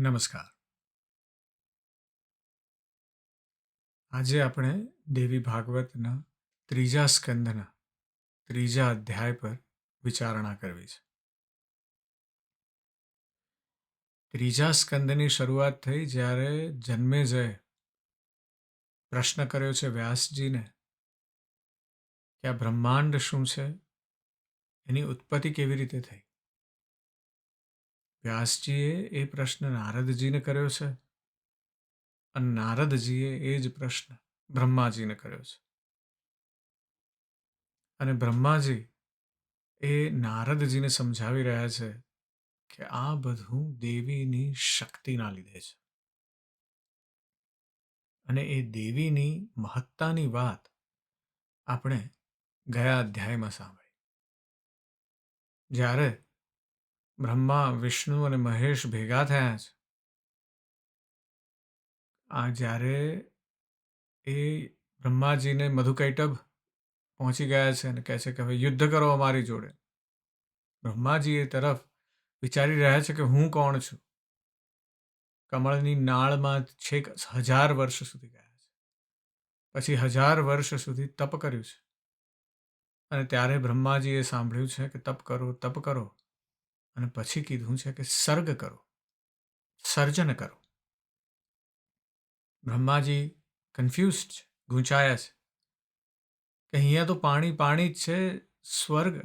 નમસ્કાર. આજે આપણે દેવી ભાગવતના ત્રીજા સ્કંદના ત્રીજા અધ્યાય પર વિચારણા કરવી છે. ત્રીજા સ્કંદની શરૂઆત થઈ જ્યારે જન્મેજય પ્રશ્ન કર્યો છે વ્યાસજીને કે આ બ્રહ્માંડ શું છે, એની ઉત્પત્તિ કેવી રીતે થઈ. વ્યાસજીએ એ પ્રશ્ન નારદજીને કર્યો છે અને નારદજીએ એ જ પ્રશ્ન બ્રહ્માજીને કર્યો છે. અને બ્રહ્માજી એ નારદજીને સમજાવી રહ્યા છે કે આ બધું દેવીની શક્તિના લીધે છે. અને એ દેવીની મહત્તાની વાત આપણે ગયા અધ્યાયમાં સાંભળી. જ્યારે બ્રહ્મા, વિષ્ણુ અને મહેશ ભેગા થયા છે, જ્યારે એ બ્રહ્માજીને મધુકૈટભ પહોંચી ગયા છે અને કહે છે કે હવે યુદ્ધ કરો અમારી જોડે. બ્રહ્માજી એ તરફ વિચારી રહ્યા છે કે હું કોણ છું. કમળની નાળમાં છેક 1000 વર્ષ સુધી ગયા છે. પછી 1000 વર્ષ સુધી તપ કર્યું છે. અને ત્યારે બ્રહ્માજીએ સાંભળ્યું છે કે તપ કરો. અને પછી કીધું છે કે સર્ગ કરો, સર્જન કરો. બ્રહ્માજી કન્ફ્યુઝ છે, ગૂંચાયા છે કે અહીંયા તો પાણી જ છે, સ્વર્ગ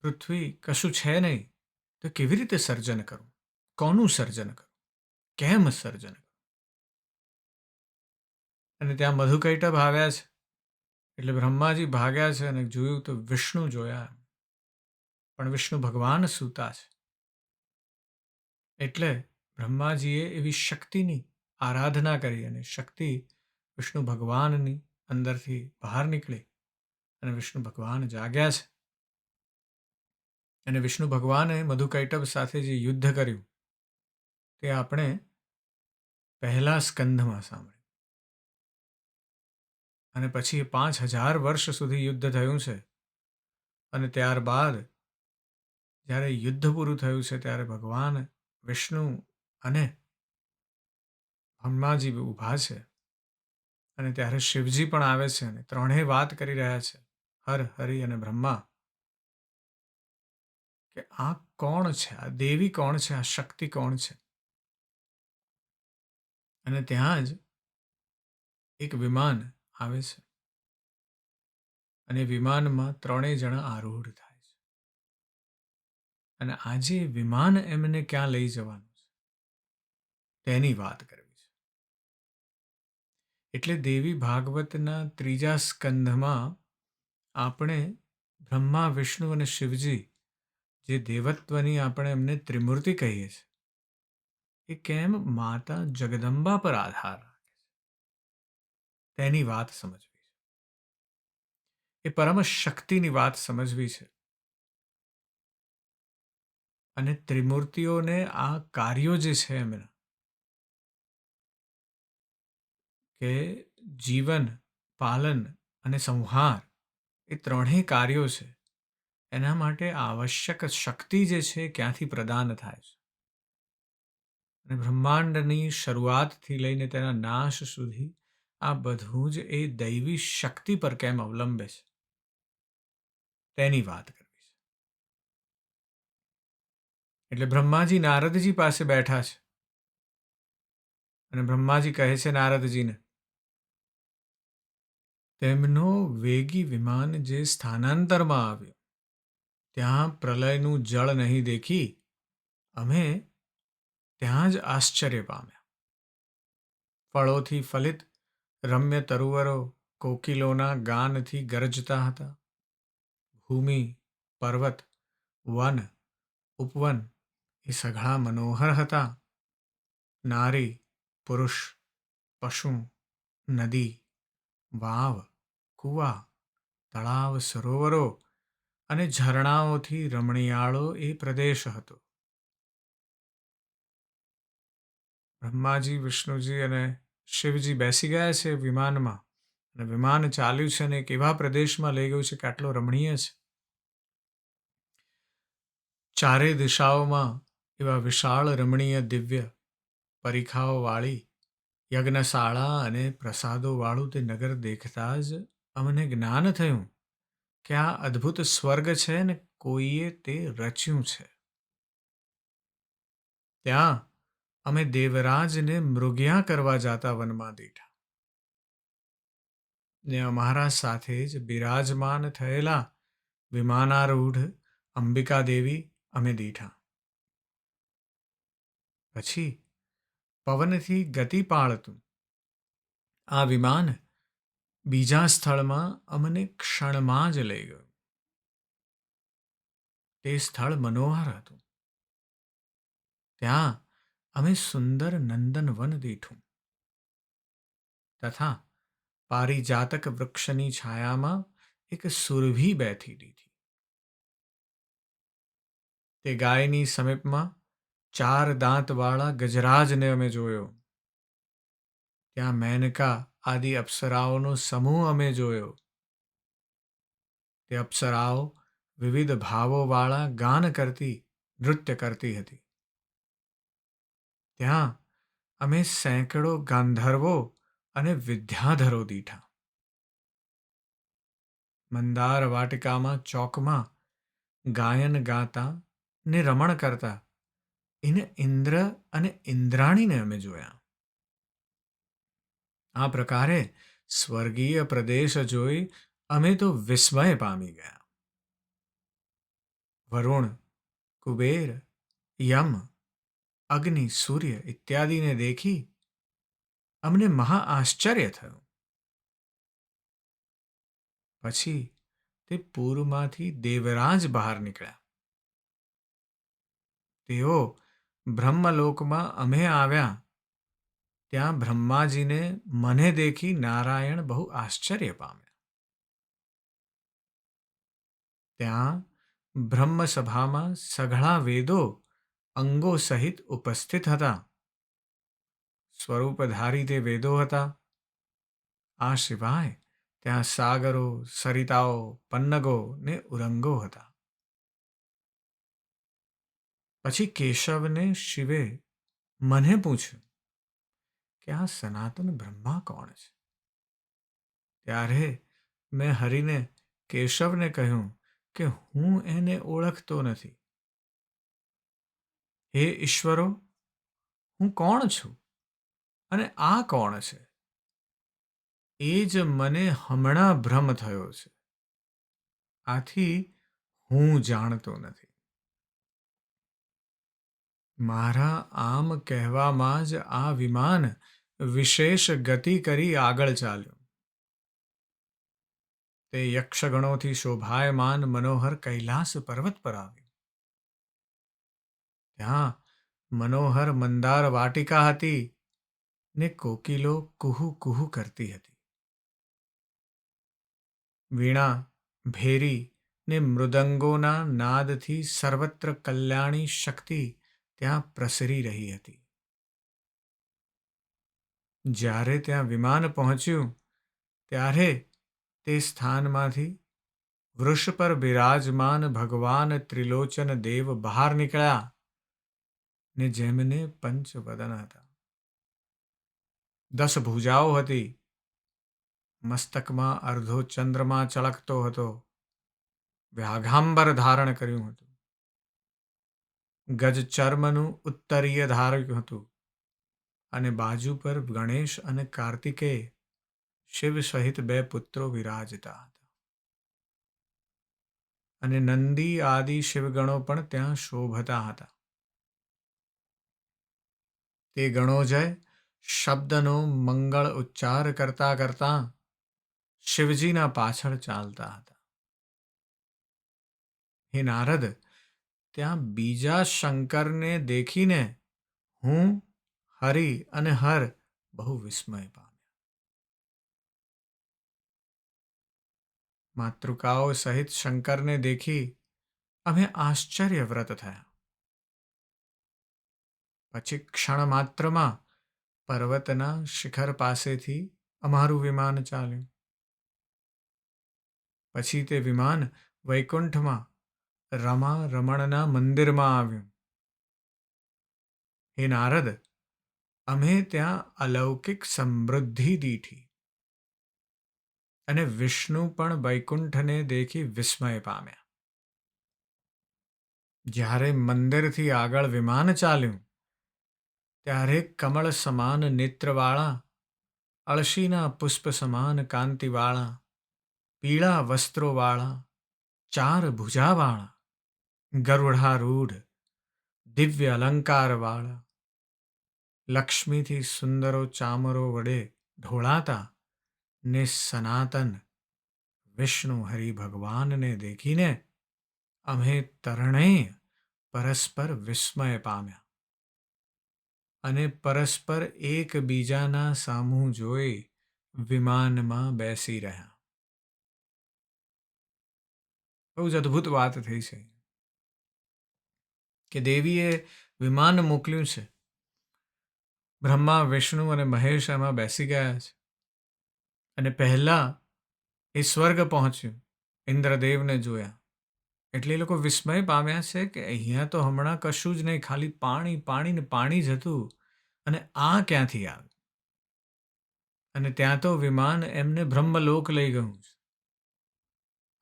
પૃથ્વી કશું છે નહીં, તો કેવી રીતે સર્જન કરું, કોનું સર્જન કરું, કેમ સર્જન કરું. અને ત્યાં મધુકૈટભ આવ્યા છે એટલે બ્રહ્માજી ભાગ્યા છે અને જોયું તો વિષ્ણુ જોયા. પણ વિષ્ણુ ભગવાન સૂતા છે. એટલે બ્રહ્માજીએ એવી શક્તિની આરાધના કરી અને શક્તિ વિષ્ણુ ભગવાનની અંદરથી બહાર નીકળી અને વિષ્ણુ ભગવાન જાગ્યા છે. અને વિષ્ણુ ભગવાને મધુકૈટભ સાથે જે યુદ્ધ કર્યું તે આપણે પહેલા સ્કંધમાં સાંભળ્યું. અને પછી 5000 વર્ષ સુધી યુદ્ધ થયું છે. અને ત્યારબાદ જ્યારે યુદ્ધ પૂરું થયું છે ત્યારે ભગવાન વિષ્ણુ અને બ્રહ્માજી ઊભા છે. અને ત્યારે શિવજી પણ આવે છે અને ત્રણેય વાત કરી રહ્યા છે, હર, હરિ અને બ્રહ્મા, કે આ કોણ છે, આ દેવી કોણ છે, આ શક્તિ કોણ છે. અને ત્યાં જ એક વિમાન આવે છે અને વિમાનમાં ત્રણેય જણા આરૂઢ થાય છે. અને આજે વિમાન એમને ક્યાં લઈ જવાનું છે તેની વાત કરવી છે. એટલે દેવી ભાગવતના ત્રીજા સ્કંધમાં આપણે બ્રહ્મા, વિષ્ણુ અને શિવજી જે દેવત્વની આપણે એમને ત્રિમૂર્તિ કહીએ છીએ, એ કેમ માતા જગદંબા પર આધાર રાખે છે તેની વાત સમજવી છે. એ પરમ શક્તિની વાત સમજવી છે. અને ત્રિમૂર્તિઓને આ કાર્યો જે છે એમના, કે જીવન, પાલન અને સંહાર, એ ત્રણેય કાર્યો છે, એના માટે આવશ્યક શક્તિ જે છે ક્યાંથી પ્રદાન થાય છે. અને બ્રહ્માંડની શરૂઆતથી લઈને તેના નાશ સુધી આ બધું જ એ દૈવી શક્તિ પર કેમ અવલંબે છે તેની વાત કરવી છે. એટલે બ્રહ્માજી નારદજી પાસે બેઠા છે અને બ્રહ્માજી કહે છે નારદજીને, તેમનો વેગી વિમાન જે સ્થાનાંતરમાં આવ્યો ત્યાં પ્રલયનું જળ નહીં દેખી અમે ત્યાં જ આશ્ચર્ય પામ્યા. ફળોથી ફલિત રમ્ય તરુવરો કોકિલોના ગાનથી ગરજતા હતા. ભૂમિ, પર્વત, વન, ઉપવન એ સઘળા મનોહર હતા. નારી, પુરુષ, પશુ, નદી, વાવ, કૂવા, તળાવ, સરોવરો અને ઝરણાઓથી રમણીયાળો એ પ્રદેશ હતો. બ્રહ્માજી, વિષ્ણુજી અને શિવજી બેસી ગયા છે વિમાનમાં અને વિમાન ચાલ્યું છે અને એક એવા પ્રદેશમાં લઈ ગયું છે કે આટલો રમણીય છે. ચારે દિશાઓમાં એવા વિશાળ, રમણીય, દિવ્ય પરીખાઓવાળી યજ્ઞશાળા અને પ્રસાદોવાળું તે નગર દેખતા જ અમને જ્ઞાન થયું કે આ અદ્ભુત સ્વર્ગ છે ને કોઈએ તે રચ્યું છે. ત્યાં અમે દેવરાજને મૃગ્યા કરવા જાતા વનમાં દીઠા ને અમારા સાથે જ બિરાજમાન થયેલા વિમાનારૂઢ અંબિકા દેવી અમે દીઠા. પછી પવનથી ગતિ પાળતું આ વિમાન બીજા સ્થળમાં અમને ક્ષણમાં જ લઈ ગયું. તે સ્થળ મનોહર હતું. ત્યાં અમે સુંદર નંદનવન દીઠું તથા પારિજાતક વૃક્ષની છાયામાં એક સુરભી બેઠી દીધી. તે ગાયની સમીપમાં 4 દાંતવાળા ગજરાજને અમે જોયો. ત્યાં મેનકા આદિ અપ્સરાઓનો સમૂહ અમે જોયો. તે અપ્સરાઓ વિવિધ ભાવોવાળા ગાન કરતી નૃત્ય કરતી હતી. ત્યાં અમે સેંકડો ગાંધર્વો અને વિદ્યાધરો દીઠા. મંદાર વાટિકામાં ચોકમાં ગાયન ગાતા ને રમણ કરતા એને ઇન્દ્ર અને ઇન્દ્રાણીને અમે જોયા. આ પ્રકારે સ્વર્ગીય પ્રદેશ જોઈ અમે તો વિસ્મય પામી ગયા. વરુણ, કુબેર, યમ, અગ્નિ, સૂર્ય ઇત્યાદિને દેખી અમને મહા આશ્ચર્ય થયું. પછી તે પૂરમાંથી દેવરાજ બહાર નીકળ્યા. તેઓ બ્રહ્મલોકમાં અમે આવ્યા ત્યાં બ્રહ્માજીને મને દેખી નારાયણ બહુ આશ્ચર્ય પામ્યા. ત્યાં બ્રહ્મસભામાં સઘળા વેદો અંગો સહિત ઉપસ્થિત હતા. સ્વરૂપધારી તે વેદો હતા. આ સિવાય ત્યાં સાગરો, સરિતાઓ, પન્નગો ને ઉરંગો હતા. પછી કેશવને શિવે મને પૂછ્યું કે આ સનાતન બ્રહ્મા કોણ છે? ત્યારે મેં હરિને કેશવને કહ્યું કે હું એને ઓળખતો નથી. હે ઈશ્વરો, હું કોણ છું અને આ કોણ છે? એ જ મને હમણાં ભ્રમ થયો છે. આથી હું જાણતો નથી. મારા આમ કહેવામાં જ આ વિમાન વિશેષ ગતિ કરી આગળ ચાલ્યું. તે યક્ષગણોથી શોભાયમાન મનોહર કૈલાસ પર્વત પર આવ્યું. ત્યાં મનોહર મંદાર વાટિકા હતી ને કોકિલો કુહુ કુહુ કરતી હતી. વીણા, ભેરી ને મૃદંગોના નાદથી સર્વત્ર કલ્યાણી શક્તિ ત્યાં પ્રસરી રહી હતી. જ્યારે ત્યાં વિમાન પહોંચ્યું ત્યારે તે સ્થાનમાંથી વૃષ પર બિરાજમાન ભગવાન ત્રિલોચન દેવ બહાર નીકળ્યા ને જેમને પંચવદન હતા. 10 ભુજાઓ હતી. મસ્તકમાં અર્ધો ચંદ્રમા ચળકતો હતો. વ્યાઘાંબર ધારણ કર્યું હતું. ગજ ચર્મનું ઉત્તરીય ધાર્યું હતું અને બાજુ પર ગણેશ અને કાર્તિકેય શિવ સહિત 2 પુત્રો વિરાજતા હતા. અને નંદી આદિ શિવગણો પણ ત્યાં શોભતા હતા. તે ગણોજય શબ્દનો મંગળ ઉચ્ચાર કરતા કરતા શિવજીના પાછળ ચાલતા હતા. હે નારદ, ત્યાં બીજા શંકરને દેખીને હું, હરિ અને હર બહુ વિસ્મય પામ્યા. માતૃકાઓ સહિત શંકરને દેખી અમે આશ્ચર્યવ્રત થયા. પછી ક્ષણ માત્રમાં પર્વતના શિખર પાસેથી અમારું વિમાન ચાલ્યું. પછી તે વિમાન વૈકુંઠમાં રમા રમણના મંદિરમાં આવ્યું. હે નારદ, અમે ત્યાં અલૌકિક સમૃદ્ધિ દીઠી અને વિષ્ણુ પણ વૈકુંઠને દેખી વિસ્મય પામ્યા. જ્યારે મંદિરથી આગળ વિમાન ચાલ્યું ત્યારે કમળ સમાન નેત્રવાળા, અળશીના પુષ્પ સમાન કાંતિવાળા, પીળા વસ્ત્રોવાળા, ચાર ભુજાવાળા, ગરુડારૂઢ, દિવ્ય અલંકારવાળા, લક્ષ્મીથી સુંદરો ચામરો વડે ઢોળાતા ને સનાતન વિષ્ણુ હરિ ભગવાનને દેખીને અમે ત્રણેય પરસ્પર વિસ્મય પામ્યા અને પરસ્પર એકબીજાના સામું જોઈ વિમાનમાં બેસી રહ્યા. બહુ જ અદ્ભુત વાત થઈ છે કે દેવીએ વિમાન મોકલ્યું છે. બ્રહ્મા, વિષ્ણુ અને મહેશ એમાં બેસી ગયા છે અને પહેલા એ સ્વર્ગ પહોંચ્યું, ઇન્દ્રદેવને જોયા એટલે એ લોકો વિસ્મય પામ્યા છે કે અહીંયા તો હમણાં કશું જ નહીં, ખાલી પાણી પાણી ને પાણી જ હતું અને આ ક્યાંથી આવ્યું. અને ત્યાં તો વિમાન એમને બ્રહ્મલોક લઈ ગયું છે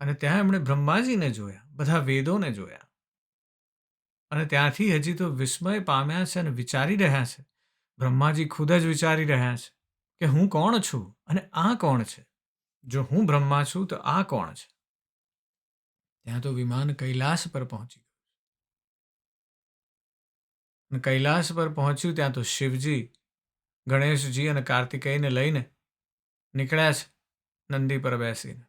અને ત્યાં એમણે બ્રહ્માજીને જોયા, બધા વેદોને જોયા અને ત્યાંથી હજી તો વિસ્મય પામ્યા છે અને વિચારી રહ્યા છે. બ્રહ્માજી ખુદ જ વિચારી રહ્યા છે કે હું કોણ છું અને આ કોણ છે. જો હું બ્રહ્મા છું તો આ કોણ છે. ત્યાં તો વિમાન કૈલાસ પર પહોંચી ગયું અને કૈલાસ પર પહોંચ્યું ત્યાં તો શિવજી, ગણેશજી અને કાર્તિકેયને લઈને નીકળ્યા છે નંદી પર બેસીને.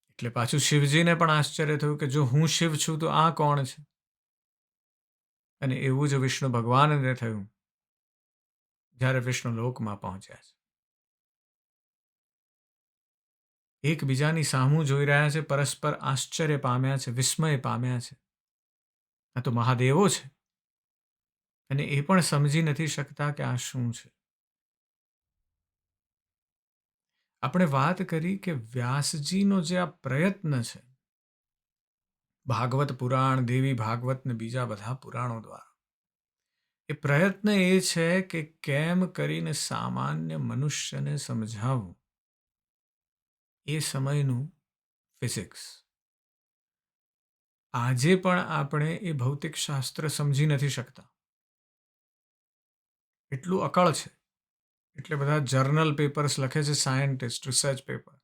એટલે પાછું શિવજીને પણ આશ્ચર્ય થયું કે જો હું શિવ છું તો આ કોણ છે. અને એવું જ વિષ્ણુ ભગવાનને થયું જ્યારે વિષ્ણુ લોકમાં પહોંચ્યા છે. એકબીજાની સામું જોઈ રહ્યા છે, પરસ્પર આશ્ચર્ય પામ્યા છે, વિસ્મય પામ્યા છે. આ તો મહાદેવો છે અને એ પણ સમજી નથી શકતા કે આ શું છે. આપણે વાત કરી કે વ્યાસજીનો જે આ પ્રયત્ન છે ભાગવત પુરાણ, દેવી ભાગવત ને બીજા બધા પુરાણો દ્વારા, એ પ્રયત્ન એ છે કે કેમ કરીને સામાન્ય મનુષ્યને સમજાવવું એ સમયનું ફિઝિક્સ. આજે પણ આપણે એ ભૌતિક શાસ્ત્ર સમજી નથી શકતા, એટલું અકળ છે. એટલે બધા જર્નલ પેપર્સ લખે છે સાયન્ટિસ્ટ, રિસર્ચ પેપર,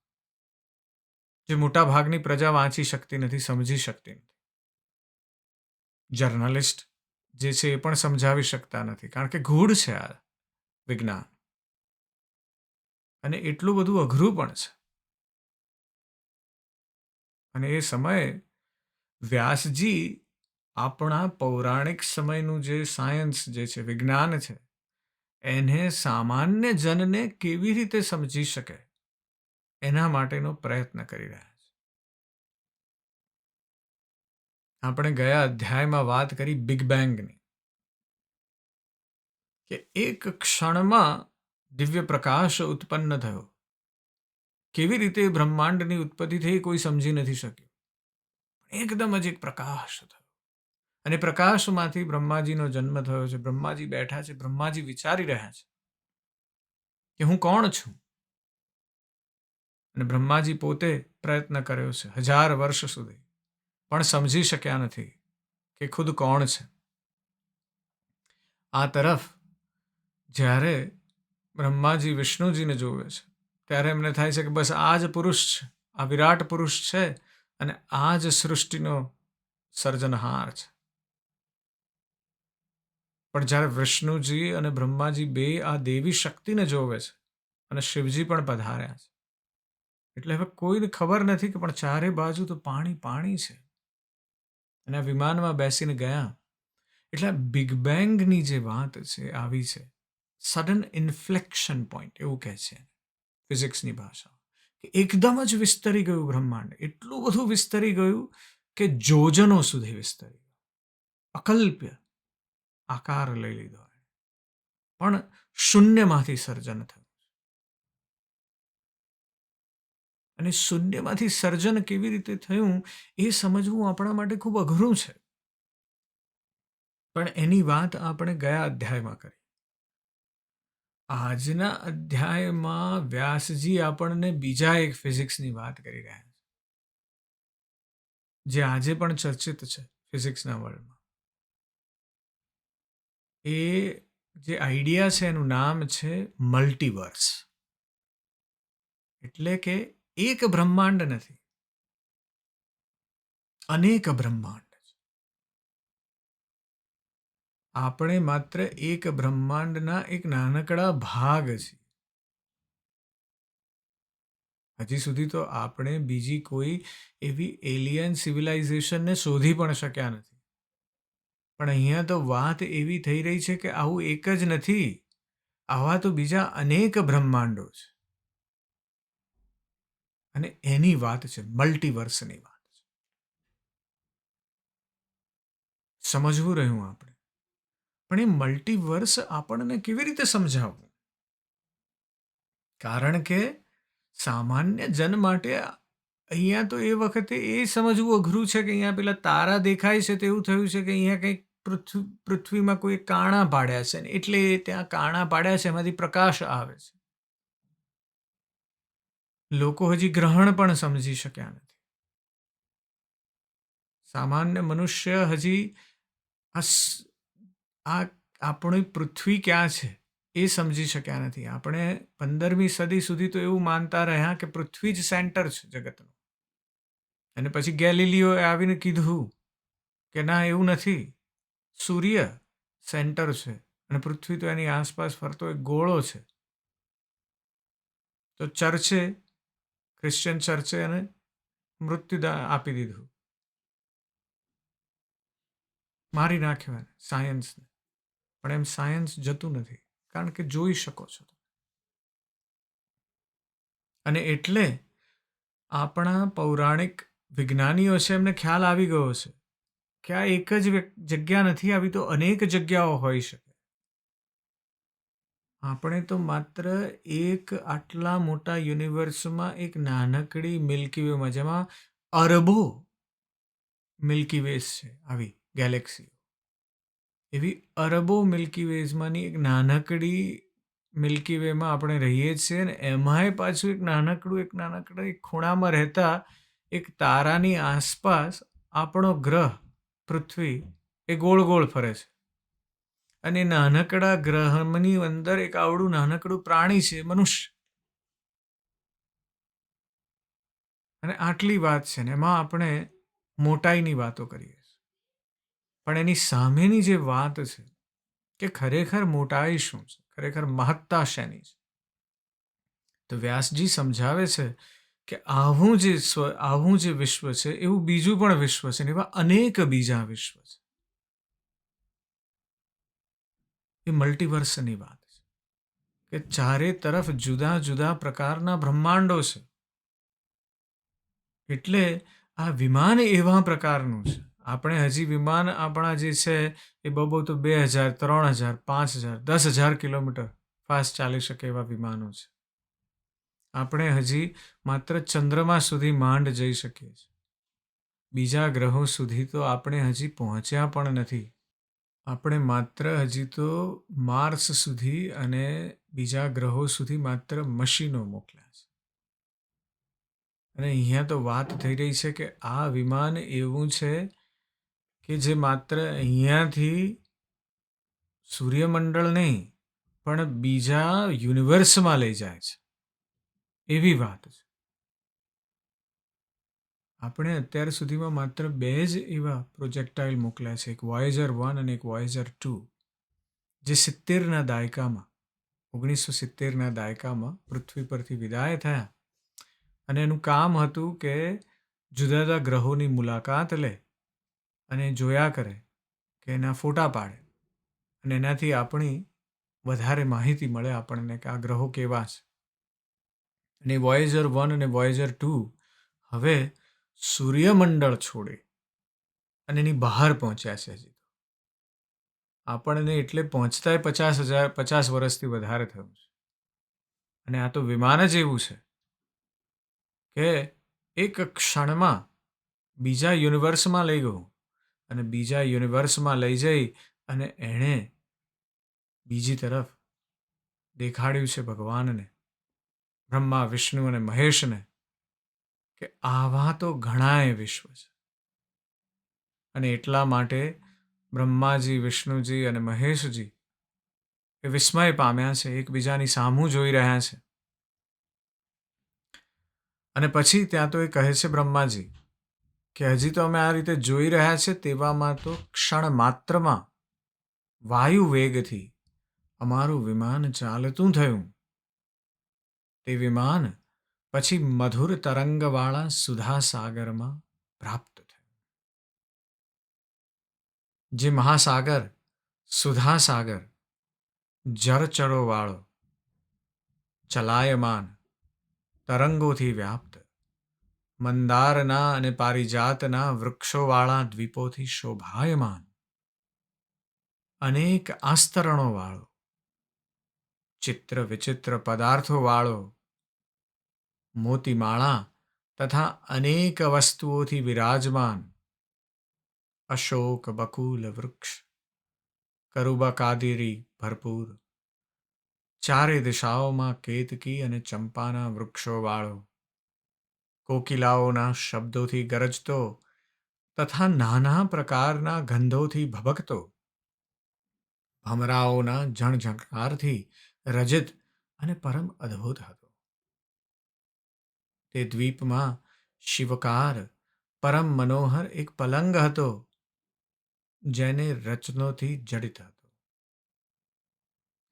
જે મોટા ભાગની પ્રજા વાંચી શકતી નથી, સમજી શકતી નથી. જર્નલિસ્ટ જે છે એ પણ સમજાવી શકતા નથી, કારણ કે ગૂઢ છે આ વિજ્ઞાન અને એટલું બધું અઘરું પણ છે. અને એ સમયે વ્યાસજી આપણા પૌરાણિક સમયનું જે સાયન્સ જે છે, વિજ્ઞાન છે, એને સામાન્ય જનને કેવી રીતે સમજી શકે એના માટેનો પ્રયત્ન કરી રહ્યા છે. આપણે ગયા અધ્યાયમાં વાત કરી બિગ બેંગની, કે એક ક્ષણમાં દિવ્ય પ્રકાશ ઉત્પન્ન થયો. કેવી રીતે બ્રહ્માંડની ઉત્પત્તિ થઈ કોઈ સમજી નથી શક્યું. એકદમ જ એક પ્રકાશ થયો અને પ્રકાશમાંથી બ્રહ્માજીનો જન્મ થયો છે. બ્રહ્માજી બેઠા છે, બ્રહ્માજી વિચારી રહ્યા છે કે હું કોણ છું. અને બ્રહ્માજી પોતે પ્રયત્ન કર્યો છે 1000 વર્ષ સુધી, પણ સમજી શક્યા નથી કે ખુદ કોણ છે. આ તરફ જ્યારે બ્રહ્માજી વિષ્ણુજીને જોવે છે ત્યારે એમને થાય છે કે બસ આ જ પુરુષ છે, આ વિરાટ પુરુષ છે અને આ જ સૃષ્ટિનો સર્જનહાર છે. પણ જ્યારે વિષ્ણુજી અને બ્રહ્માજી બે આ દેવી શક્તિને જોવે છે અને શિવજી પણ પધાર્યા છે, એટલે હવે કોઈને ખબર નથી કે પણ ચારે બાજુ તો પાણી પાણી છે અને આ વિમાનમાં બેસીને ગયા. એટલે બિગ બેંગની જે વાત છે આવી છે, સડન ઇન્ફ્લેક્શન પોઈન્ટ એવું કહે છે ફિઝિક્સની ભાષા, કે એકદમ જ વિસ્તરી ગયું બ્રહ્માંડ. એટલું બધું વિસ્તરી ગયું કે જોજનો સુધી વિસ્તરી ગયું, અકલ્પ્ય આકાર લઈ લીધો. પણ શૂન્યમાંથી સર્જન થયું અને શૂન્યમાંથી સર્જન કેવી રીતે થયું એ સમજવું આપણા માટે ખૂબ અઘરું છે. પણ એની વાત આપણે ગયા અધ્યાયમાં કરી. આજના અધ્યાયમાં વ્યાસજી આપણને બીજા એક ફિઝિક્સની વાત કરી રહ્યા છે, જે આજે પણ ચર્ચિત છે ફિઝિક્સના વર્લ્ડમાં. એ જે આઈડિયા છે એનું નામ છે મલ્ટીવર્સ. એટલે કે એક બ્રહ્માંડ નથી, અનેક બ્રહ્માંડ. આપણે માત્ર એક બ્રહ્માંડના એક નાનકડા ભાગ છીએ. હજી સુધી તો આપણે બીજી કોઈ એવી એલિયન સિવિલાઇઝેશનને શોધી પણ શક્યા નથી. પણ અહીંયા તો વાત એવી થઈ રહી છે કે આવું એક જ નથી, આવા તો બીજા અનેક બ્રહ્માંડો છે. અને એની વાત છે, મલ્ટીવર્સની વાત છે. સમજવું રહ્યું આપણે. પણ એ મલ્ટીવર્સ આપણને કેવી રીતે સમજાવવું? કારણ કે સામાન્ય જન માટે અહીંયા તો એ વખતે એ સમજવું અઘરું છે કે અહીંયા પેલા તારા દેખાય છે તો એવું થયું છે કે અહીંયા કંઈક પૃથ્વીમાં કોઈ કાણા પાડ્યા છે ને એટલે ત્યાં કાણા પાડ્યા છે, એમાંથી પ્રકાશ આવે છે. લોકો હજી ગ્રહણ પણ સમજી શક્યા નથી. સામાન્ય મનુષ્ય હજી આ આપણી પૃથ્વી ક્યાં છે એ સમજી શક્યા નથી. આપણે 15મી સદી સુધી તો એવું માનતા રહ્યા કે પૃથ્વી જ સેન્ટર છે જગતનું. અને પછી ગેલિલિયોએ આવીને કીધું કે ના, એવું નથી, સૂર્ય સેન્ટર છે અને પૃથ્વી તો એની આસપાસ ફરતો એક ગોળો છે. તો ચર્ચે, ક્રિશ્ચિયન ચર્ચે એને મૃત્યુદાન આપી દીધું, મારી નાખ્યો એને, સાયન્સને. પણ એમ સાયન્સ જતું નથી, કારણ કે જોઈ શકો છો. અને એટલે આપણા પૌરાણિક વિજ્ઞાનીઓ છે એમને ખ્યાલ આવી ગયો છે કે આ એક જ જગ્યા નથી, આવી તો અનેક જગ્યાઓ હોઈ શકે. આપણે તો માત્ર એક આટલા મોટા યુનિવર્સમાં એક નાનકડી મિલ્કી વેમાં, જેમાં અરબો મિલ્કી વેઝ છે, આવી ગેલેક્સીઓ, એવી અરબો મિલ્કી વેઝમાંની એક નાનકડી મિલ્કી વેમાં આપણે રહીએ છીએ. ને એમાંય પાછું એક નાનકડું એક ખૂણામાં રહેતા એક તારાની આસપાસ આપણો ગ્રહ પૃથ્વી એ ગોળ ગોળ ફરે છે. અને નાનકડા ગ્રહની અંદર એક આવડું નાનકડું પ્રાણી છે, મનુષ્ય. અને આટલી વાત છે ને એમાં આપણે મોટાઈની વાતો કરીએ છીએ. પણ એની સામેની જે વાત છે કે ખરેખર મોટાઈ શું છે, ખરેખર મહત્તા શેની છે, તો વ્યાસજી સમજાવે છે કે આવું જે વિશ્વ છે એવું બીજું પણ વિશ્વ છે, ને એવા અનેક બીજા વિશ્વ છે. એ મલ્ટીવર્સની વાત છે કે ચારે તરફ જુદા જુદા પ્રકારના બ્રહ્માંડો છે. એટલે આ વિમાન એવા પ્રકારનું છે. આપણે હજી વિમાન આપણા જે છે એ બહુ તો 2000, 3000, 5000, 10,000 કિલોમીટર ફાસ્ટ ચાલી શકે એવા વિમાનો છે. આપણે હજી માત્ર ચંદ્રમા સુધી માંડ જઈ શકીએ છીએ. બીજા ગ્રહો સુધી તો આપણે હજી પહોંચ્યા પણ નથી. આપણે માત્ર હજી તો માર્સ સુધી અને બીજા ગ્રહો સુધી માત્ર મશીનો મોકલ્યા છે. અને અહીંયા તો વાત થઈ રહી છે કે આ વિમાન એવું છે કે જે માત્ર અહીંયાથી સૂર્યમંડળ નહીં પણ બીજા યુનિવર્સમાં લઈ જાય છે, એવી વાત છે. આપણે અત્યાર સુધીમાં માત્ર 2 જ એવા પ્રોજેક્ટાઇલ મોકલ્યા છે, એક વોયેજર 1 અને એક વોયેજર 2, જે 70ના દાયકામાં 1970ના દાયકામાં પૃથ્વી પરથી વિદાય થયા. અને એનું કામ હતું કે જુદા જુદા ગ્રહોની મુલાકાત લે અને જોયા કરે, કે એના ફોટા પાડે, અને એનાથી આપણી વધારે માહિતી મળે આપણને કે આ ગ્રહો કેવા છે. અને વોયેજર 1 અને વોયેજર 2 હવે સૂર્યમંડળ છોડે અને એની બહાર પહોંચ્યા છે. હજી આપણને એટલે પહોંચતાય 50 વર્ષથી વધારે થયું છે. અને આ તો વિમાન જ એવું છે કે એક ક્ષણમાં બીજા યુનિવર્સમાં લઈ ગયું, અને બીજા યુનિવર્સમાં લઈ જઈ અને એણે બીજી તરફ દેખાડ્યું છે ભગવાનને, બ્રહ્મા, વિષ્ણુ અને મહેશને, કે આવા તો ઘણાય વિશ્વ છે. અને એટલા માટે બ્રહ્માજી, વિષ્ણુજી અને મહેશજી એ વિસ્મય પામ્યા છે, એકબીજાની સામું જોઈ રહ્યા છે. અને પછી ત્યાં તો એ કહે છે બ્રહ્માજી કે હજી તો અમે આ રીતે જોઈ રહ્યા છે, તેવામાં તો ક્ષણ માત્રમાં વાયુ વેગથી અમારું વિમાન ચાલતું થયું. તે વિમાન પછી મધુર તરંગવાળા સુધા સાગરમાં પ્રાપ્ત થયું. જે મહાસાગર સુધા સાગર, જળચરોવાળો, ચલાયમાન, તરંગોથી વ્યાપ્ત, મંદારના અને પારિજાતના વૃક્ષોવાળા દ્વીપોથી શોભાયમાન, અનેક આસ્તરણોવાળો, ચિત્ર વિચિત્ર પદાર્થોવાળો, મોતીમાળા તથા અનેક વસ્તુઓથી વિરાજમાન, અશોક, બકુલ વૃક્ષ, કરુબકાદિરી ભરપૂર, ચારે દિશાઓમાં કેતકી અને ચંપાના વૃક્ષોવાળો, કોકિલાઓના શબ્દોથી ગરજતો તથા નાના પ્રકારના ગંધોથી ભભકતો, ભમરાઓના ઝણઝણકારથી રજિત અને પરમ અદ્ભુત હતો. તે દ્વીપમાં શિવકાર પરમ મનોહર એક પલંગ હતો, જેને રત્નોથી જડિત હતો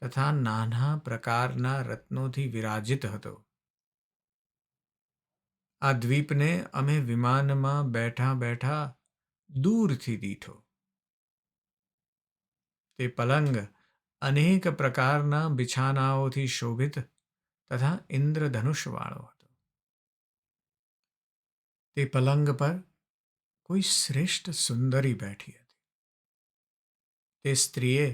તથા નાના પ્રકારના રત્નોથી વિરાજિત હતો. આ દ્વીપને અમે વિમાનમાં બેઠા બેઠા દૂરથી દીઠો. તે પલંગ અનેક પ્રકારના બિછાનાઓથી શોભિત તથા ઇન્દ્રધનુષવાળો હતો. તે પલંગ પર કોઈ શ્રેષ્ઠ સુંદરી બેઠી હતી. તે સ્ત્રીએ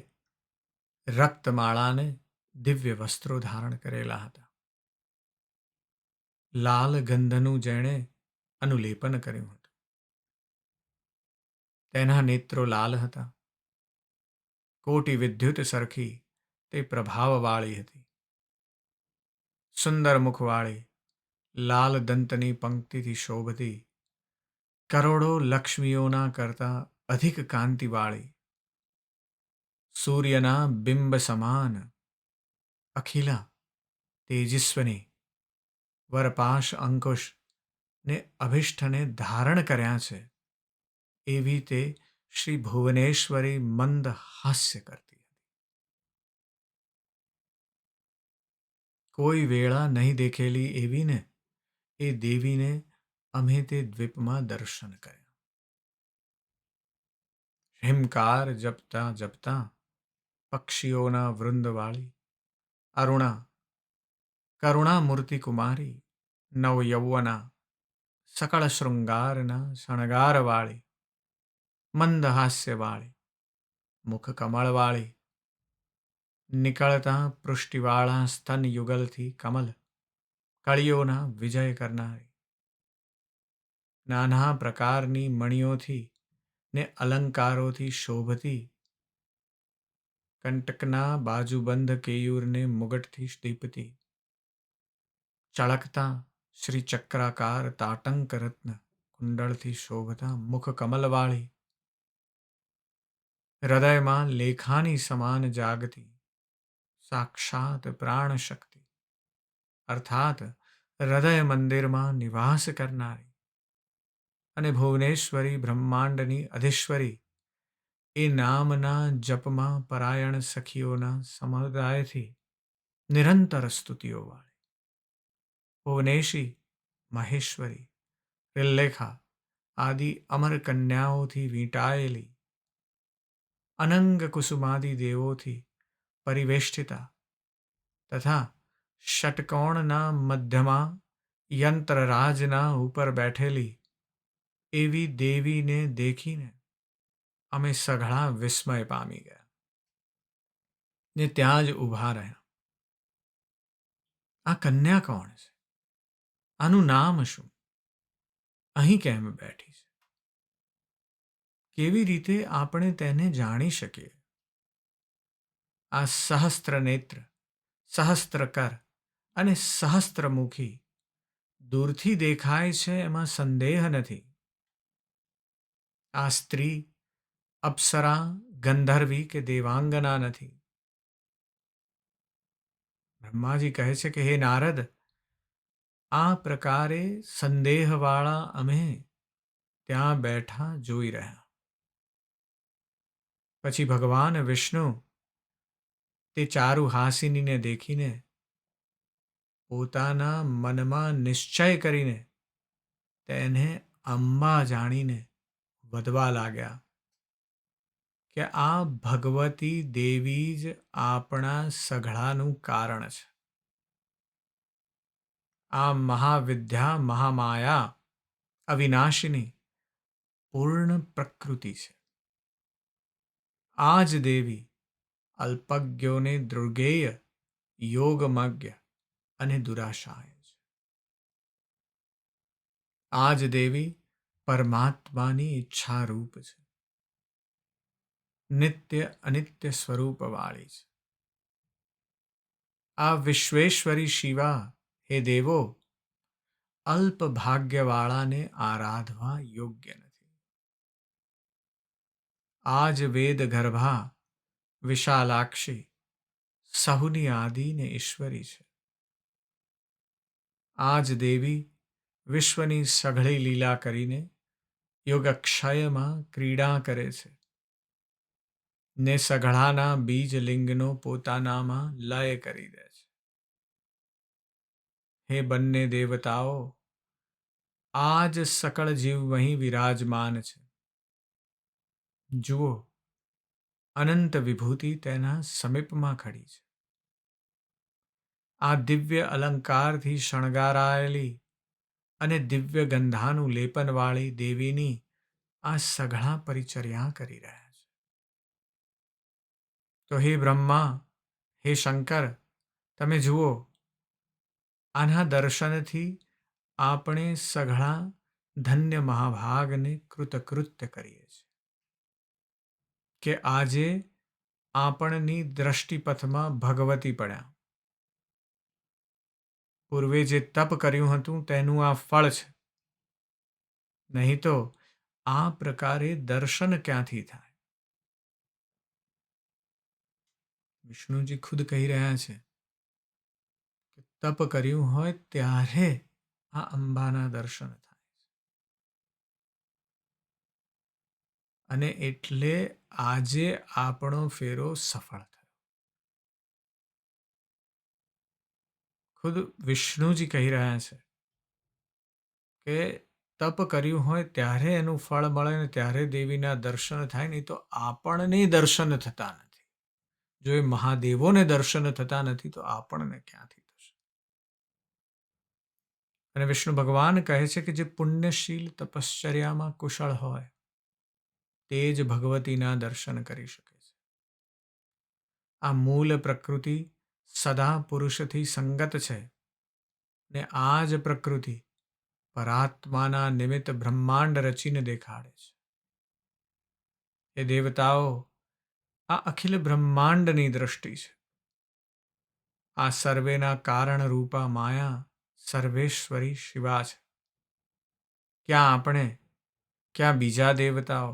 રક્તમાળાને દિવ્ય વસ્ત્રો ધારણ કરેલા હતા. લાલ ગંધનું જેણે અનુલેપન કર્યું હતું. તેના નેત્રો લાલ હતા. કોટી વિદ્યુત સરખી તે પ્રભાવવાળી હતી. સુંદર મુખવાળી, લાલ દંતની પંક્તિથી શોભતી, કરોડો લક્ષ્મીઓના કરતા અધિક કાંતિવાળી, સૂર્યના બિંબ સમાન, અખિલા, તેજસ્વની, વરપાશ અંકુશ ને અભિષ્ઠને ધારણ કર્યા છે, એવી તે શ્રી ભુવનેશ્વરી મંદ હાસ્ય કરતી હતી. કોઈ વેળા નહીં દેખેલી એવીને એ દેવીને અમે તે દ્વીપમાં દર્શન કર્યા. હિમકાર જપતા જપતા પક્ષીઓના વૃંદવાળી, અરુણા, કરુણામૂર્તિ કુમારી, નવયૌવના, સકળ શૃંગારના શણગારવાળી, મંદહાસ્યવાળી, મુખ કમળવાળી, નીકળતા પૃષ્ટિવાળા સ્તન યુગલથી કમલ, કળીઓના વિજય કરનારી, નાના પ્રકારની મણિઓથી ને અલંકારોથી શોભતી, કંટકના બાજુબંધ કેયુરને મુગટથી દીપતી, ચળકતા શ્રી ચક્રાકાર તાટંક રત્ન કુંડળથી શોભતા મુખ કમલવાળી, હૃદયમાં લેખાની સમાન જાગતી, સાક્ષાત પ્રાણ શક્તિ અર્થાત હૃદય મંદિરમાં નિવાસ કરનારી અને ભુવનેશ્વરી બ્રહ્માંડની અધીશ્વરી એ નામના જપમાં પરાયણ સખીઓના સમુદાયથી નિરંતર સ્તુતિઓવાળી, ભુવનેશી, મહેશ્વરી, રિલ્લેખા આદિ અમર કન્યાઓથી વીંટાયેલી, અનંગ કુસુમાદિ દેવોથી પરિવેષ્ટિતા તથા ષટકોણના મધ્યમાં યંત્રરાજના ઉપર બેઠેલી એવી દેવીને દેખીને અમે સઘળા વિસ્મય પામી ગયા ને ત્યાં જ ઊભા રહ્યા. આ કન્યા કોણ છે? આનું નામ શું? અહીં કેમ બેઠી છે? કેવી રીતે આપણે તેને જાણી શકીએ? આ સહસ્ત્ર નેત્ર, સહસ્ત્ર કર અને સહસ્ત્રમુખી દૂરથી દેખાય છે, એમાં સંદેહ નથી. આ સ્ત્રી, અપ્સરા, ગંધર્વી કે દેવાંગના નથી. બ્રહ્માજી કહે છે કે હે નારદ, આ પ્રકારે સંદેહવાળા અમે ત્યાં બેઠા જોઈ રહ્યા. પછી ભગવાન વિષ્ણુ તે ચારુ હાસિનીને દેખીને પોતાના મનમાં નિશ્ચય કરીને તેને અંબા જાણીને વધવા લાગ્યા કે આ ભગવતી દેવી જ આપણા સઘળાનું કારણ છે. આ મહાવિદ્યા, મહામાયા, અવિનાશિની પૂર્ણ પ્રકૃતિ છે. આ જ દેવી અલ્પજ્ઞોને દૃર્ગેય, યોગમજ્ઞ અને દુરાશાય છે. આ જ દેવી પરમાત્માની ઈચ્છારૂપ છે. નિત્ય અનિત્ય સ્વરૂપવાળી છે. આ વિશ્વેશ્વરી શિવા, હે દેવો, અલ્પ ભાગ્યવાળાને આરાધવા યોગ્ય નથી. આ જ વેદ ગર્ભા, વિશાલાક્ષી, સહુની આદિને ઈશ્વરી છે. આ જ દેવી વિશ્વની સઘળી લીલા કરીને યોગક્ષયમાં ક્રીડા કરે છે ને સઘળાના બીજલિંગનો પોતાનામાં લય કરી દે છે. હે બંને દેવતાઓ, આ જ સકળ જીવ વહીં વિરાજમાન છે. જુઓ, અનંત વિભૂતિ તેના સમીપમાં ખડી છે. આ દિવ્ય અલંકારથી શણગારાયેલી અને દિવ્ય ગંધાનું લેપનવાળી દેવીની આ સઘળા પરિચર્યા કરી રહ્યા છે. તો હે બ્રહ્મા, હે શંકર, તમે જુઓ, આના દર્શનથી આપણે સઘળા ધન્ય મહાભાગને કૃતકૃત્ય કરીએ છીએ કે આજે આપણની દ્રષ્ટિપથમાં ભગવતી પડ્યા. પૂર્વે જે તપ કર્યું હતું તેનું આ ફળ છે. નહીં તો આ પ્રકારે દર્શન ક્યાંથી થાય? વિષ્ણુજી ખુદ કહી રહ્યા છે કે તપ કર્યું હોય ત્યારે આ અંબાના દર્શન થાય. અને એટલે આજે આપણો ફેરો સફળ થયો. ખુદ વિષ્ણુજી કહી રહ્યા છે કે તપ કર્યું હોય ત્યારે એનું ફળ મળે ને ત્યારે દેવીના દર્શન થાય, નહીં તો આપણને દર્શન થતા નથી. જો એ મહાદેવોને દર્શન થતા નથી તો આપણને ક્યાંથી થશે? અને વિષ્ણુ ભગવાન કહે છે કે જે પુણ્યશીલ તપશ્ચર્યામાં કુશળ હોય તે જ ભગવતીના દર્શન કરી શકે છે. આ મૂળ પ્રકૃતિ સદા પુરુષથી સંગત છે ને આ જ પ્રકૃતિ પરાત્માના નિમિત્ત બ્રહ્માંડ રચીને દેખાડે છે. એ દેવતાઓ, આ અખિલ બ્રહ્માંડની દ્રષ્ટિ છે. આ સર્વેના કારણ રૂપા માયા સર્વેશ્વરી શિવા છે. ક્યાં આપણે, ક્યાં બીજા દેવતાઓ,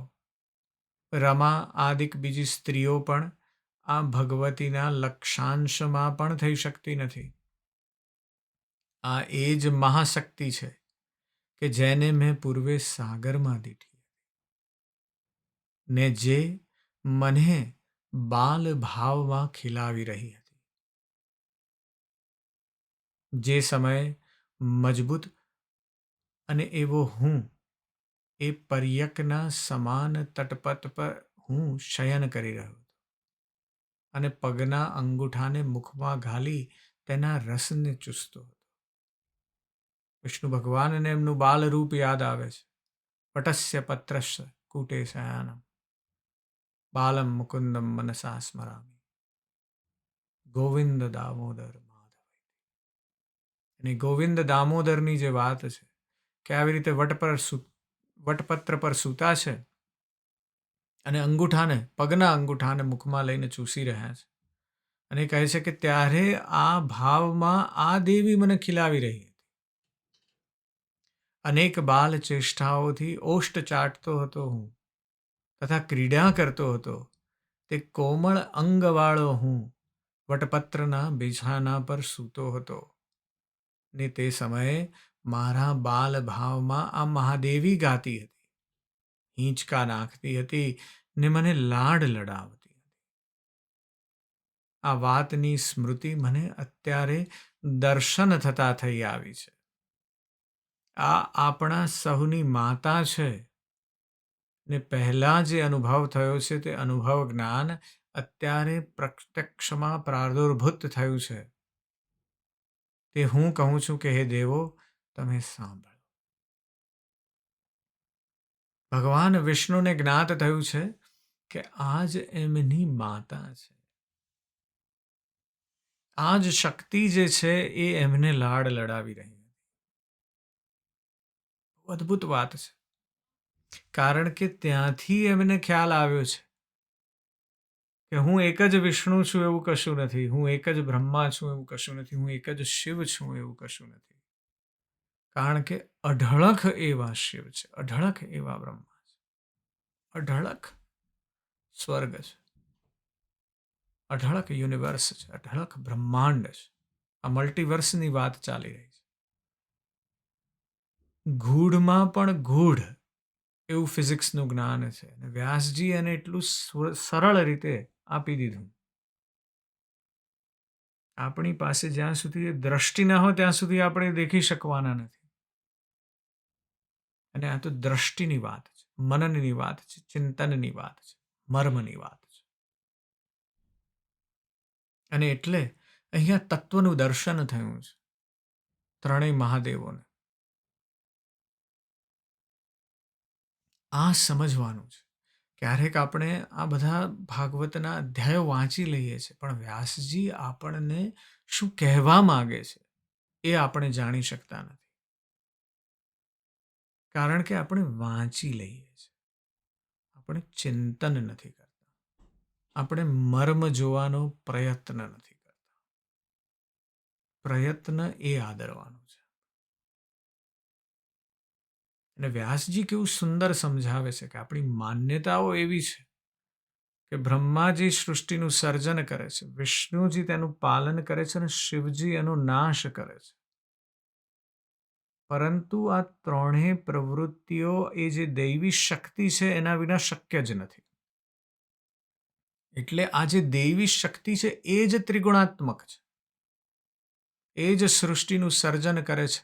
રમા આદિક બીજી સ્ત્રીઓ પણ આ ભગવતીના લક્ષાંશમાં પણ થઈ શકતી નથી. આ એ જ મહાશક્તિ છે કે જેને મેં પૂર્વે સાગરમાં દીઠી ને જે મને બાલ ભાવમાં ખીલાવી રહી હતી. જે સમયે મજબૂત અને એવો હું એ પર્યકના સમાન તટપટ પર હું શયન કરી રહ્યો હતો અને પગના અંગૂઠાને મુખમાં ઘાલી તેના રસને ચૂસતો હતો. વિષ્ણુ ભગવાનને એમનું બાલરૂપ યાદ આવે છે. પટસ્ય પત્રસ્ય કૂટે શયાનમ બાલમ મુકુંદમ મનસા સ્મરામી ગોવિંદ દામોદર માધવ. અને ગોવિંદ દામોદરની જે વાત છે કે આવી રીતે વટપત્ર પર સૂતા છે અને અંગૂઠાને, પગના અંગૂઠાને મુખમાં લઈને ચૂસી રહ્યા છે. અને કહે છે કે ત્યારે આ ભાવમાં આ દેવી મને ખીલાવી રહી હતી. અનેક બાલ ચેષ્ટાઓથી ઓષ્ટ ચાટતો હતો હું, તથા ક્રીડા કરતો હતો. તે કોમળ અંગવાળો હું વટપત્રના બિછાના પર સૂતો હતો. ને તે સમયે મારા બાલ ભાવમાં આ મહાદેવી ગાતી હતી, હિંચકા નાખતી હતી ને મને લાડ લડાવતી. આ વાતની સ્મૃતિ મને અત્યારે દર્શન થતા થઈ આવી છે. આ આપણા સહુની માતા છે ને પહેલાં જે અનુભવ થયો છે તે અનુભવ જ્ઞાન અત્યારે પ્રત્યક્ષમાં પ્રાદુર્ભૂત થયું છે. તે હું કહું છું કે હે દેવો, તમે સાંભળો. ભગવાન વિષ્ણુને જ્ઞાત થયું છે કે આ જ એમની માતા છે. આ જ શક્તિ જે છે એ એમને લાડ લડાવી રહી. અદ્ભુત વાત છે. કારણ કે ત્યાંથી એમને ખ્યાલ આવ્યો છે કે હું એક જ વિષ્ણુ છું એવું કશું નથી, હું એક જ બ્રહ્મા છું એવું કશું નથી, હું એક જ શિવ છું એવું કશું નથી. કારણ કે અઢળક એવા શિવ છે, અઢળક એવા બ્રહ્મા છે, અઢળક સ્વર્ગ છે, અઢળક યુનિવર્સ છે, અઢળક બ્રહ્માંડ છે. આ મલ્ટીવર્સની વાત ચાલી રહી છે. ગૂઢમાં પણ ગૂઢ એવું ફિઝિક્સનું જ્ઞાન છે અને વ્યાસજી એને એટલું સરળ રીતે આપી દીધું. આપણી પાસે જ્યાં સુધી દ્રષ્ટિ ના હોય ત્યાં સુધી આપણે દેખી શકવાના નથી. અને આ તો દ્રષ્ટિની વાત છે, મનનની વાત છે, ચિંતનની વાત છે, મર્મની વાત છે. અને એટલે અહીંયા તત્વનું દર્શન થયું છે ત્રણેય મહાદેવોને. આ સમજવાનું છે. ક્યારેક આપણે આ બધા ભાગવતના અધ્યાયો વાંચી લઈએ છીએ, પણ વ્યાસજી આપણને શું કહેવા માગે છે એ આપણે જાણી શકતા નથી. કારણ કે આપણે વાંચી લઈએ છીએ, આપણે ચિંતન નથી કરતા, આપણે મર્મ જોવાનો પ્રયત્ન નથી કરતા. પ્રયત્ન એ આદરવાનું છે. અને વ્યાસજી કેવું સુંદર સમજાવે છે કે આપણી માન્યતાઓ એવી છે કે બ્રહ્માજી સૃષ્ટિનું સર્જન કરે છે, વિષ્ણુજી તેનું પાલન કરે છે અને શિવજી એનો નાશ કરે છે. પરંતુ આ ત્રણેય પ્રવૃત્તિઓ એ જે દૈવી શક્તિ છે એના વિના શક્ય જ નથી. એટલે આ જે દૈવી શક્તિ છે એ જ ત્રિગુણાત્મક છે, એ જ સૃષ્ટિનું સર્જન કરે છે,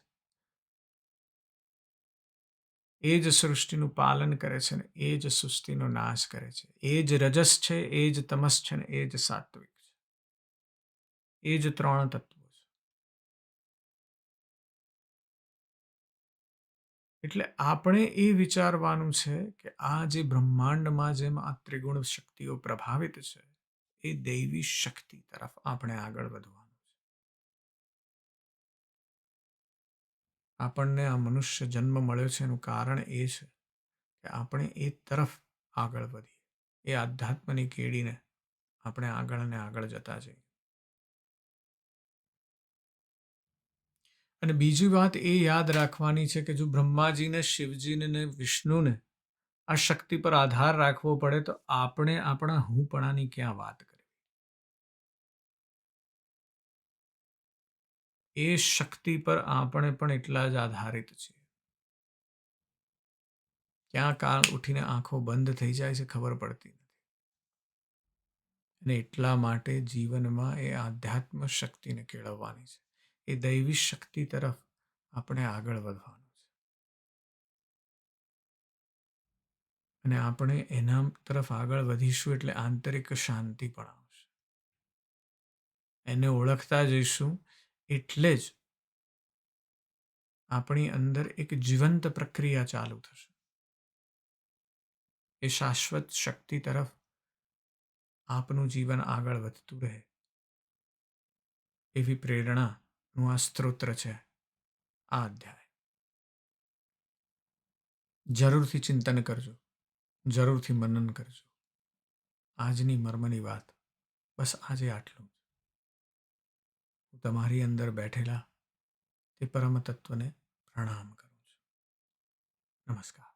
એ જ સૃષ્ટિનું પાલન કરે છે ને એ જ સૃષ્ટિનો નાશ કરે છે. એ જ રજસ છે, એ જ તમસ છે ને એ જ સાત્વિક છે. એ જ ત્રણ તત્વો છે. એટલે આપણે એ વિચારવાનું છે કે આ જે બ્રહ્માંડમાં જેમ આ ત્રિગુણ શક્તિઓ પ્રભાવિત છે એ દૈવી શક્તિ તરફ આપણે આગળ વધવાનું છે. આપણને આ મનુષ્ય જન્મ મળ્યો છે એનું કારણ એ છે કે આપણે એ તરફ આગળ વધીએ, એ આધ્યાત્મની કેડીને આપણે આગળ અને આગળ જતા જઈએ. અને બીજી વાત એ યાદ રાખવાની છે કે જો બ્રહ્માજીને, શિવજીને ને વિષ્ણુને આ શક્તિ પર આધાર રાખવો પડે તો આપણે આપણા હુંપણાની ક્યાં વાત કરવી. એ શક્તિ પર આપણે પણ એટલા જ આધારિત છીએ. ક્યાં કાળ ઉઠીને આંખો બંધ થઈ જાય છે ખબર પડતી નથી. અને એટલા માટે જીવનમાં એ આધ્યાત્મ શક્તિને કેળવવાની છે, એ દૈવી શક્તિ તરફ આપણે આગળ વધવાનું છે. અને આપણે એના તરફ આગળ વધીશું એટલે આંતરિક શાંતિ પણ આવશે. એને ઓળખતા જઈશું એટલે જ આપણી અંદર એક જીવંત પ્રક્રિયા ચાલુ થશે. એ શાશ્વત શક્તિ તરફ આપનું જીવન આગળ વધતું રહે એવી પ્રેરણાનું આ સ્ત્રોત્ર છે આ અધ્યાય. જરૂરથી ચિંતન કરજો, જરૂરથી મનન કરજો. આજની મર્મની વાત બસ આજે આટલું. હું તમારી અંદર બેઠેલા તે પરમ તત્વને પ્રણામ કરું છું. નમસ્કાર.